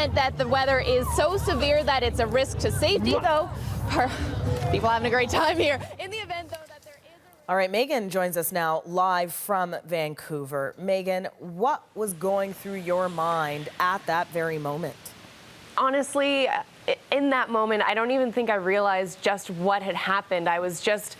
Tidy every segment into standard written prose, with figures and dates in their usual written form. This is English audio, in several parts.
event that the weather is so severe that it's a risk to safety, though, people having a great time here. In the event, though, that there is All right, Megan joins us now live from Vancouver. Megan, what was going through your mind at that very moment? Honestly, in that moment, I don't even think I realized just what had happened. I was just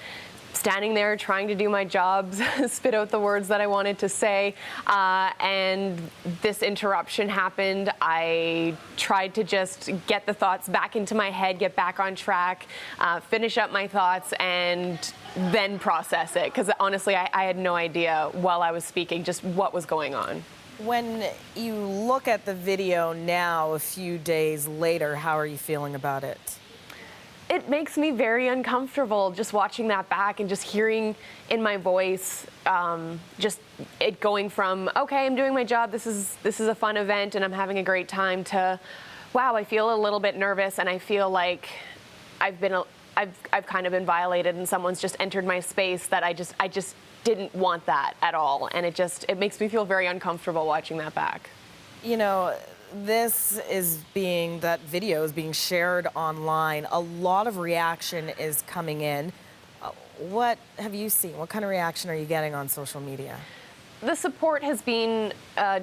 standing there trying to do my job, spit out the words that I wanted to say, and this interruption happened. I tried to just get the thoughts back into my head, get back on track, finish up my thoughts, and then process it, because honestly, I had no idea while I was speaking just what was going on. When you look at the video now, a few days later, how are you feeling about it? It makes me very uncomfortable just watching that back and just hearing in my voice, just it going from, okay, I'm doing my job, this is a fun event and I'm having a great time, to, wow, I feel a little bit nervous and I feel like I've kind of been violated and someone's just entered my space that I just didn't want that at all, and it makes me feel very uncomfortable watching that back. You know, that video is being shared online. A lot of reaction is coming in. What have you seen? What kind of reaction are you getting on social media? The support has been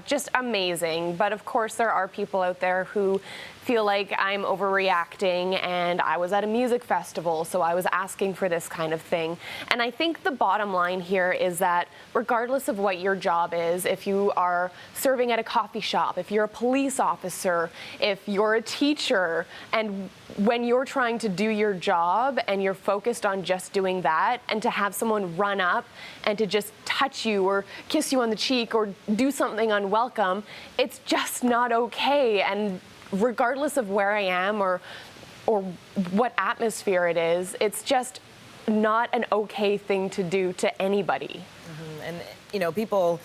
just amazing, but of course there are people out there who feel like I'm overreacting, and I was at a music festival, so I was asking for this kind of thing. And I think the bottom line here is that regardless of what your job is, if you are serving at a coffee shop, if you're a police officer, if you're a teacher, and when you're trying to do your job and you're focused on just doing that, and to have someone run up and to just touch you or kiss you on the cheek or do something unwelcome, it's just not okay. And regardless of where I am or what atmosphere it is, it's just not an okay thing to do to anybody. Mm-hmm. And, you know, people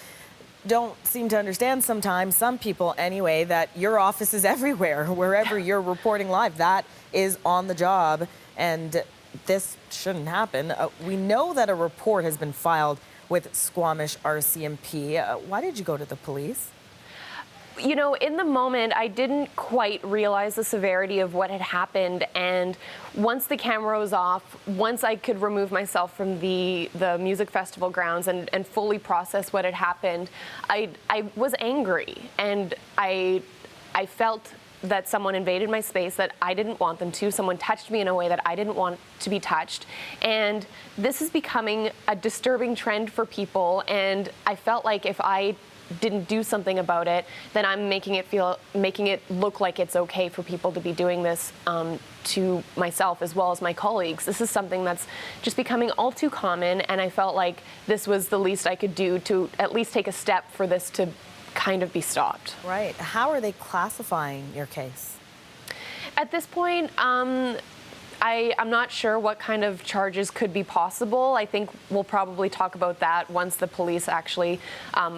don't seem to understand sometimes, some people anyway, that your office is everywhere. Wherever you're reporting live, that is on the job, and this shouldn't happen. We know that a report has been filed with Squamish RCMP. Why did you go to the police? You know, in the moment, I didn't quite realize the severity of what had happened, and once the camera was off, once I could remove myself from the music festival grounds and fully process what had happened, I was angry, and I felt that someone invaded my space that I didn't want them to. Someone touched me in a way that I didn't want to be touched. And this is becoming a disturbing trend for people, and I felt like if I didn't do something about it, then I'm making it look like it's okay for people to be doing this to myself as well as my colleagues. This is something that's just becoming all too common, and I felt like this was the least I could do to at least take a step for this to kind of be stopped. Right. How are they classifying your case? At this point, I'm not sure what kind of charges could be possible. I think we'll probably talk about that once the police actually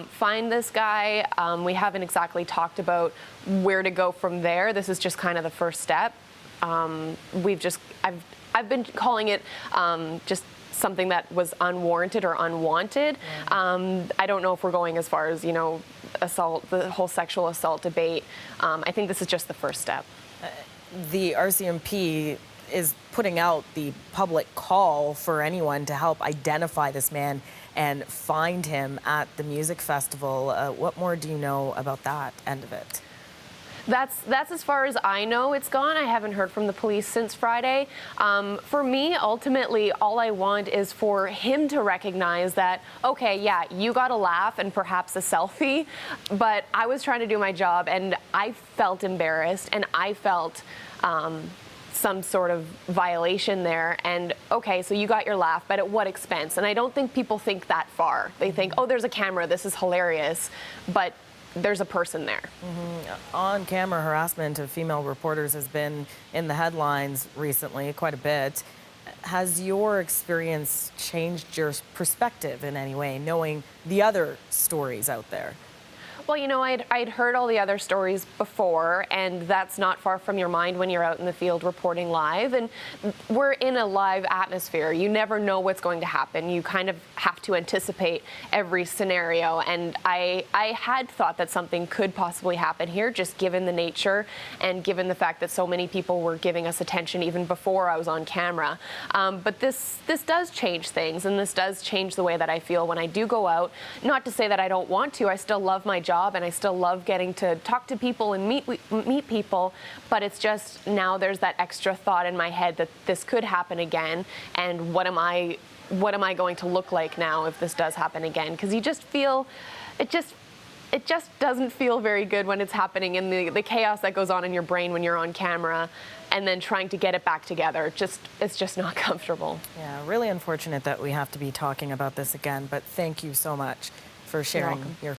find this guy. We haven't exactly talked about where to go from there. This is just kind of the first step. I've been calling it just something that was unwarranted or unwanted. I don't know if we're going as far as, you know, assault, the whole sexual assault debate. I think this is just the first step. The RCMP is putting out the public call for anyone to help identify this man and find him at the music festival. What more do you know about that end of it? That's as far as I know it's gone. I haven't heard from the police since Friday. For me, ultimately, all I want is for him to recognize that, okay, yeah, you got a laugh and perhaps a selfie, but I was trying to do my job, and I felt embarrassed, and I felt some sort of violation there. And okay, so you got your laugh, but at what expense? And I don't think people think that far. They think, oh, there's a camera, this is hilarious, but there's a person there. Mm-hmm. On-camera harassment of female reporters has been in the headlines recently, quite a bit. Has your experience changed your perspective in any way, knowing the other stories out there? Well, you know, I'd heard all the other stories before, and that's not far from your mind when you're out in the field reporting live. And we're in a live atmosphere. You never know what's going to happen. You kind of have to anticipate every scenario. And I had thought that something could possibly happen here, just given the nature and given the fact that so many people were giving us attention even before I was on camera. But this does change things, and this does change the way that I feel when I do go out. Not to say that I don't want to. I still love my job, and I still love getting to talk to people and meet people, but it's just now there's that extra thought in my head that this could happen again, and what am I going to look like now if this does happen again? Because you just feel, it just doesn't feel very good when it's happening, and the chaos that goes on in your brain when you're on camera and then trying to get it back together, it's just not comfortable. Yeah, really unfortunate that we have to be talking about this again, but thank you so much for sharing your